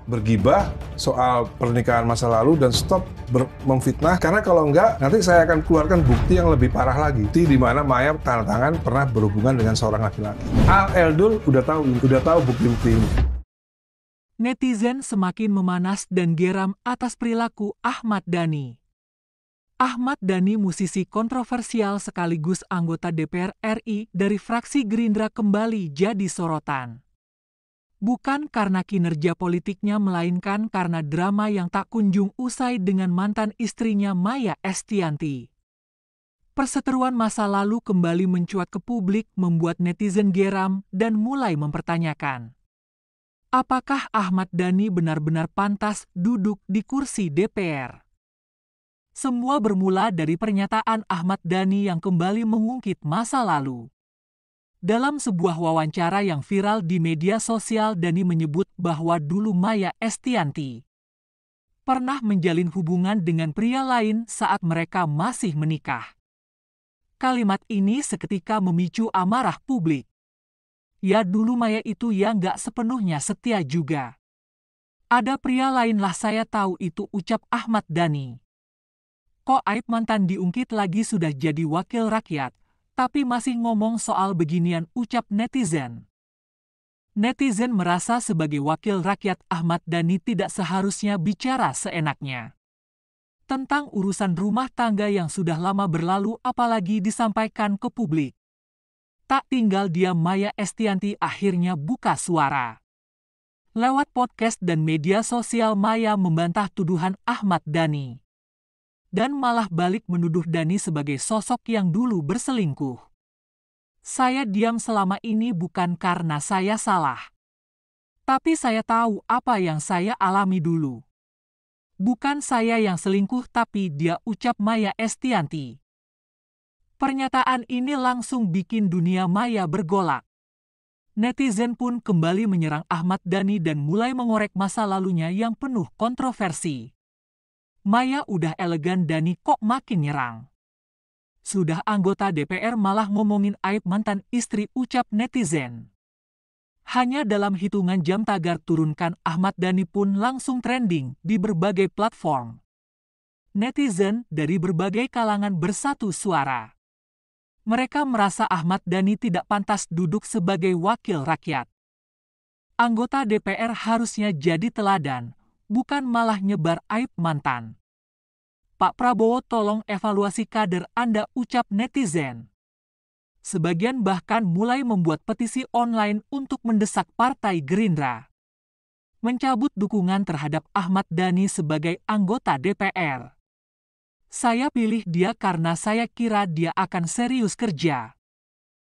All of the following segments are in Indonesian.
bergibah soal pernikahan masa lalu dan stop memfitnah, karena kalau enggak nanti saya akan keluarkan bukti yang lebih parah lagi, di mana Maya tanda tangan pernah berhubungan dengan seorang laki-laki. Al Eldul udah tahu bukti-bukti ini. Netizen semakin memanas dan geram atas perilaku Ahmad Dhani. Ahmad Dhani, musisi kontroversial sekaligus anggota DPR RI dari fraksi Gerindra, kembali jadi sorotan. Bukan karena kinerja politiknya, melainkan karena drama yang tak kunjung usai dengan mantan istrinya Maya Estianty. Perseteruan masa lalu kembali mencuat ke publik, membuat netizen geram dan mulai mempertanyakan, apakah Ahmad Dhani benar-benar pantas duduk di kursi DPR? Semua bermula dari pernyataan Ahmad Dhani yang kembali mengungkit masa lalu. Dalam sebuah wawancara yang viral di media sosial, Dhani menyebut bahwa dulu Maya Estianty pernah menjalin hubungan dengan pria lain saat mereka masih menikah. Kalimat ini seketika memicu amarah publik. Ya, dulu Maya itu ya nggak sepenuhnya setia juga. Ada pria lain lah, saya tahu itu, ucap Ahmad Dhani. Kok aib mantan diungkit lagi, sudah jadi wakil rakyat tapi masih ngomong soal beginian, ucap netizen. Netizen merasa sebagai wakil rakyat Ahmad Dhani tidak seharusnya bicara seenaknya tentang urusan rumah tangga yang sudah lama berlalu, apalagi disampaikan ke publik. Tak tinggal diam, Maya Estianty akhirnya buka suara. Lewat podcast dan media sosial, Maya membantah tuduhan Ahmad Dhani dan malah balik menuduh Dhani sebagai sosok yang dulu berselingkuh. Saya diam selama ini bukan karena saya salah, tapi saya tahu apa yang saya alami dulu. Bukan saya yang selingkuh tapi dia, ucap Maya Estianty. Pernyataan ini langsung bikin dunia maya bergolak. Netizen pun kembali menyerang Ahmad Dhani dan mulai mengorek masa lalunya yang penuh kontroversi. Maya udah elegan, Dhani kok makin nyerang. Sudah anggota DPR malah ngomongin aib mantan istri, ucap netizen. Hanya dalam hitungan jam tagar turunkan Ahmad Dhani pun langsung trending di berbagai platform. Netizen dari berbagai kalangan bersatu suara. Mereka merasa Ahmad Dhani tidak pantas duduk sebagai wakil rakyat. Anggota DPR harusnya jadi teladan, bukan malah nyebar aib mantan. Pak Prabowo, tolong evaluasi kader Anda, ucap netizen. Sebagian bahkan mulai membuat petisi online untuk mendesak Partai Gerindra mencabut dukungan terhadap Ahmad Dhani sebagai anggota DPR. Saya pilih dia karena saya kira dia akan serius kerja.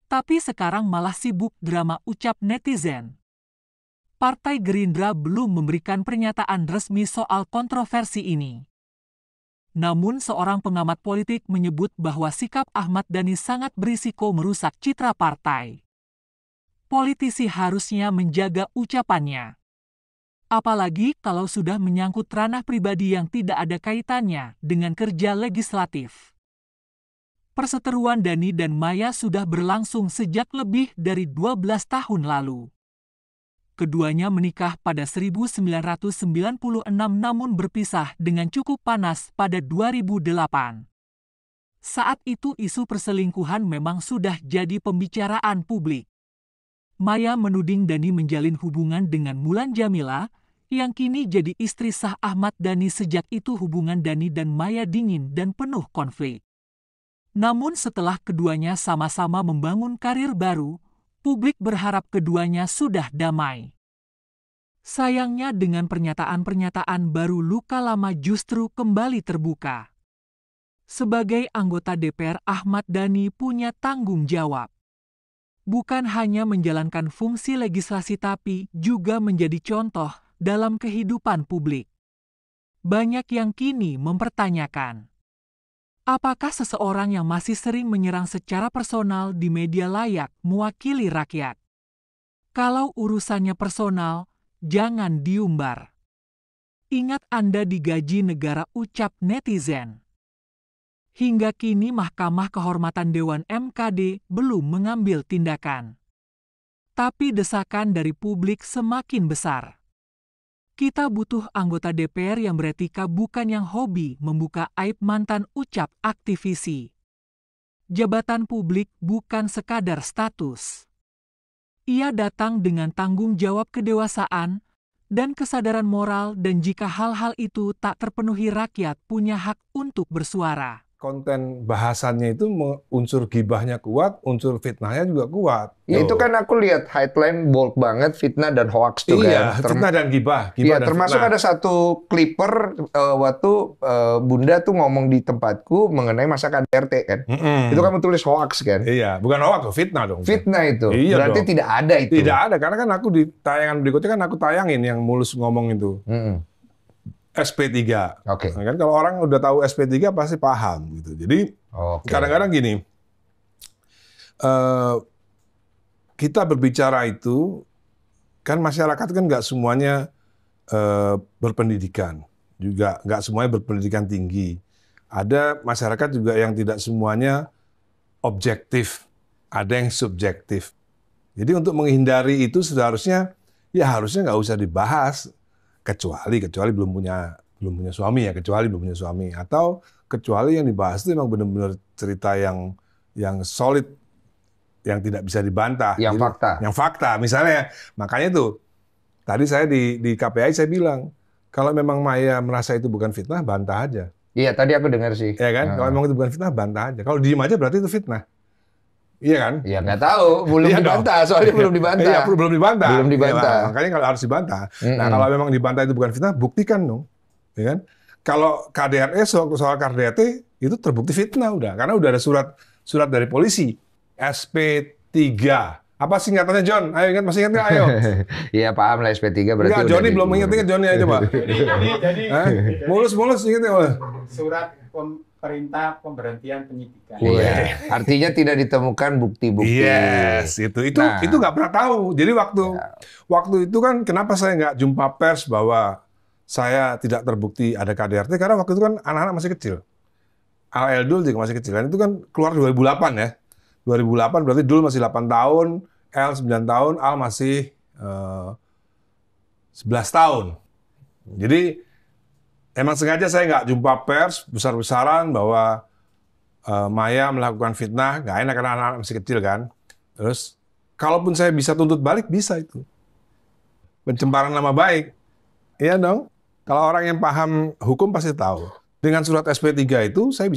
Tapi sekarang malah sibuk drama, ucap netizen. Partai Gerindra belum memberikan pernyataan resmi soal kontroversi ini. Namun seorang pengamat politik menyebut bahwa sikap Ahmad Dhani sangat berisiko merusak citra partai. Politisi harusnya menjaga ucapannya. Apalagi kalau sudah menyangkut ranah pribadi yang tidak ada kaitannya dengan kerja legislatif. Perseteruan Dhani dan Maya sudah berlangsung sejak lebih dari 12 tahun lalu. Keduanya menikah pada 1996 namun berpisah dengan cukup panas pada 2008. Saat itu isu perselingkuhan memang sudah jadi pembicaraan publik. Maya menuding Dhani menjalin hubungan dengan Mulan Jamila, yang kini jadi istri sah Ahmad Dhani. Sejak itu hubungan Dhani dan Maya dingin dan penuh konflik. Namun setelah keduanya sama-sama membangun karir baru, publik berharap keduanya sudah damai. Sayangnya dengan pernyataan-pernyataan baru, luka lama justru kembali terbuka. Sebagai anggota DPR, Ahmad Dhani punya tanggung jawab. Bukan hanya menjalankan fungsi legislasi tapi juga menjadi contoh dalam kehidupan publik. Banyak yang kini mempertanyakan, apakah seseorang yang masih sering menyerang secara personal di media layak mewakili rakyat? Kalau urusannya personal, jangan diumbar. Ingat Anda digaji negara, ucap netizen. Hingga kini Mahkamah Kehormatan Dewan (MKD) belum mengambil tindakan. Tapi desakan dari publik semakin besar. Kita butuh anggota DPR yang beretika, bukan yang hobi membuka aib mantan, ucap aktivisi. Jabatan publik bukan sekadar status. Ia datang dengan tanggung jawab, kedewasaan, dan kesadaran moral, dan jika hal-hal itu tak terpenuhi, rakyat punya hak untuk bersuara. Konten bahasannya itu unsur gibahnya kuat, unsur fitnahnya juga kuat. Ya itu kan aku lihat headline bold banget, fitnah dan hoax tuh iya, kan. fitnah dan gibah. Iya, Dan termasuk fitnah. ada satu clipper waktu Bunda tuh ngomong di tempatku mengenai masa KDRT kan. Itu kamu tulis hoax kan. Iya, bukan hoax, fitnah dong. Fitnah itu. Iya Berarti dong. tidak ada itu. Tidak ada, karena kan aku di tayangan berikutnya kan aku tayangin yang Mulus ngomong itu. SP3. Oke. Nah, kan kalau orang udah tahu SP3 pasti paham gitu. Jadi kadang-kadang gini, kita berbicara itu kan masyarakat kan nggak semuanya berpendidikan, juga nggak semuanya berpendidikan tinggi. Ada masyarakat juga yang tidak semuanya objektif, ada yang subjektif. Jadi untuk menghindari itu seharusnya harusnya nggak usah dibahas. Kecuali belum punya suami ya, kecuali belum punya suami, atau kecuali yang dibahas itu memang benar-benar cerita yang solid, yang tidak bisa dibantah, Yang fakta. Yang fakta, misalnya, makanya tuh tadi saya di KPI saya bilang kalau memang Maya merasa itu bukan fitnah, bantah aja. Iya, tadi aku dengar sih. Ya kan, kalau memang itu bukan fitnah, bantah aja. Kalau diem aja berarti itu fitnah. Iya kan? Ya nggak tahu, belum Iya dibantah, soalnya belum dibantah. Iya, belum dibantah. Belum dibantah. Ya, makanya kalau harus dibantah. Nah, kalau memang dibantah itu bukan fitnah, buktikan dong. Ya kan? Kalau KDRT, soal KDRT itu terbukti fitnah udah, karena udah ada surat dari polisi. SP3. Apa singkatannya, John? Ayo ingat, masih ingat nggak? Ayo. Iya, paham lah SP3 berarti. Enggak, Johnny belum ingat Johnny aja, Pak. Jadi Mulus ingat nggak? surat perintah pemberhentian penyidikan. Iya. Artinya tidak ditemukan bukti-bukti. Yes, itu Nah. itu nggak pernah tahu. Jadi waktu itu kan kenapa saya nggak jumpa pers bahwa saya tidak terbukti ada KDRT, karena waktu itu kan anak-anak masih kecil. Al Dul juga masih kecil. Dan itu kan keluar 2008 ya. 2008 berarti Dul masih 8 tahun, L 9 tahun, Al masih 11 tahun. Jadi emang sengaja saya nggak jumpa pers besar-besaran bahwa Maya melakukan fitnah, nggak enak karena anak-anak masih kecil kan. Terus, kalaupun saya bisa tuntut balik, bisa itu. Pencemaran nama baik. Iya dong. Kalau orang yang paham hukum pasti tahu. Dengan surat SP3 itu, saya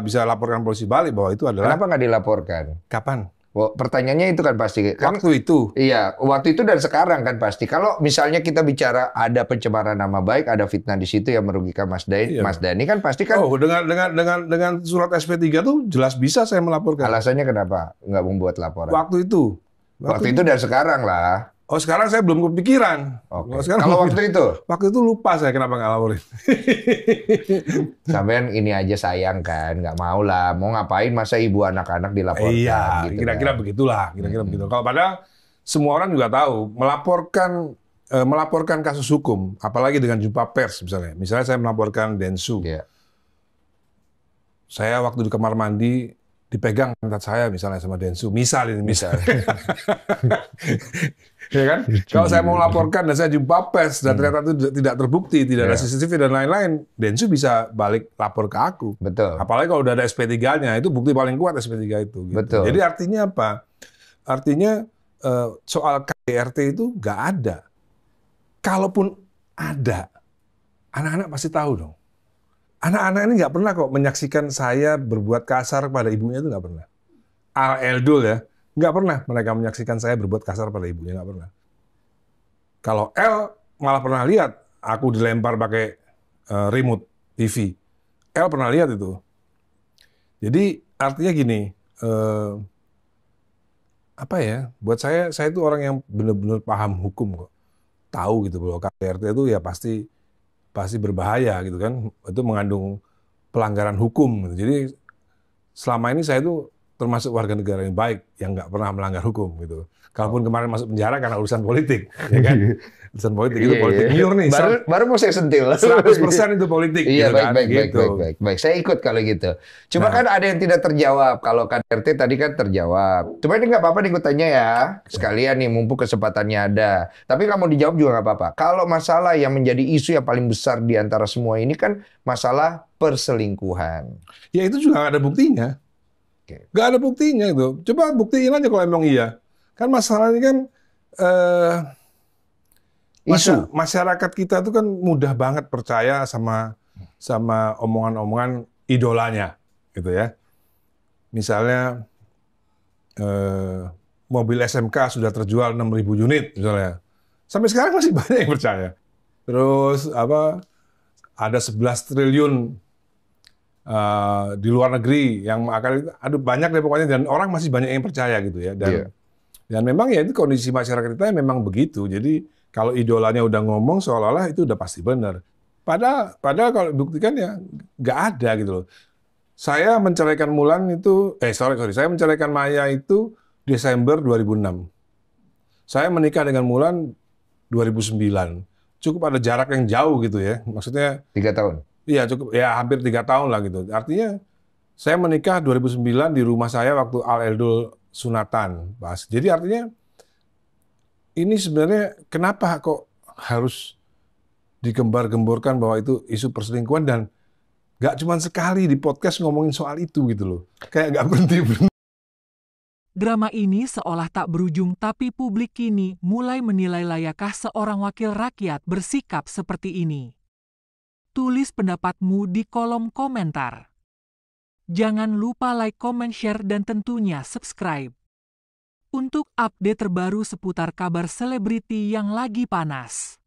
bisa laporkan polisi balik bahwa itu adalah... Kenapa nggak dilaporkan? Kapan? Pertanyaannya itu kan pasti. Waktu itu. Iya, waktu itu dan sekarang kan pasti. Kalau misalnya kita bicara ada pencemaran nama baik, ada fitnah di situ yang merugikan Mas Dhani, Iya. Mas Dhani kan pasti kan. Oh, dengan surat SP3 tuh jelas bisa saya melaporkan. Alasannya kenapa nggak membuat laporan? Waktu itu. Waktu itu dan sekarang lah. Oh, sekarang saya belum kepikiran. Oke. Sekarang Kalau waktu itu, waktu itu lupa saya kenapa nggak laporin. sampean ini aja sayang kan, nggak mau lah. Mau ngapain masa ibu anak-anak dilaporkan? Iya, gitu kira-kira kan. begitulah, kira-kira begitu. Kalau padahal semua orang juga tahu melaporkan kasus hukum, apalagi dengan jumpa pers misalnya. Misalnya saya melaporkan Densu. Iya. Saya waktu di kamar mandi dipegang pantat saya misalnya sama Densu. Misal. Ya kan? Kalau saya mau laporkan dan saya jumpa pers dan ternyata itu tidak terbukti, tidak ada Iya. CCTV dan lain-lain, Densu bisa balik lapor ke aku. Betul. Apalagi kalau udah ada SP3-nya, itu bukti paling kuat SP3 itu. Gitu. Betul. Jadi artinya apa? Artinya soal KDRT itu nggak ada. Kalaupun ada, anak-anak pasti tahu dong. Anak-anak ini nggak pernah kok menyaksikan saya berbuat kasar pada ibunya, itu nggak pernah. Al Eldul ya, nggak pernah mereka menyaksikan saya berbuat kasar pada ibunya, nggak pernah. Kalau L malah pernah lihat aku dilempar pakai remote TV. L pernah lihat itu. Jadi artinya gini, apa ya? Buat saya itu orang yang benar-benar paham hukum kok, tahu gitu bahwa KDRT itu ya pasti berbahaya gitu kan. Itu mengandung pelanggaran hukum. Gitu. Jadi selama ini saya itu termasuk warga negara yang baik yang nggak pernah melanggar hukum gitu. Kalaupun kemarin masuk penjara karena urusan politik, ya kan? Urusan politik itu politik liur nih. Baru mau saya sentil. 100% itu politik. Iya, gitu kan? baik. Saya ikut kalau gitu. Cuma kan ada yang tidak terjawab. Kalau KDRT tadi kan terjawab. Cuma ini nggak apa-apa nih gue tanya ya. Sekalian nih, mumpung kesempatannya ada. Tapi nggak mau dijawab juga nggak apa-apa. Kalau masalah yang menjadi isu yang paling besar di antara semua ini kan masalah perselingkuhan. Ya itu juga nggak ada buktinya. Nggak ada buktinya itu. Coba buktiin aja kalau emang iya. Kan masalah ini kan masyarakat kita tuh kan mudah banget percaya sama omongan-omongan idolanya, gitu ya. Misalnya mobil SMK sudah terjual 6.000 unit misalnya. Sampai sekarang masih banyak yang percaya. Terus ada 11 triliun di luar negeri yang akan banyak deh pokoknya, dan orang masih banyak yang percaya gitu ya. Dan memang ya itu kondisi masyarakat kita memang begitu. Jadi kalau idolanya udah ngomong seolah-olah itu udah pasti benar. Padahal kalau dibuktikan ya nggak ada gitu loh. Saya menceraikan Mulan itu, saya menceraikan Maya itu Desember 2006. Saya menikah dengan Mulan 2009. Cukup ada jarak yang jauh gitu ya. Maksudnya 3 tahun. Iya cukup, ya hampir 3 tahun lah gitu. Artinya saya menikah 2009 di rumah saya waktu Al Eldul sunatan, Mas. Jadi artinya ini sebenarnya kenapa kok harus digembar-gemborkan bahwa itu isu perselingkuhan, dan nggak cuma sekali di podcast ngomongin soal itu gitu loh. Kayak nggak berhenti. Drama ini seolah tak berujung, tapi publik kini mulai menilai layakkah seorang wakil rakyat bersikap seperti ini. Tulis pendapatmu di kolom komentar. Jangan lupa like, comment, share, dan tentunya subscribe. Untuk update terbaru seputar kabar selebriti yang lagi panas.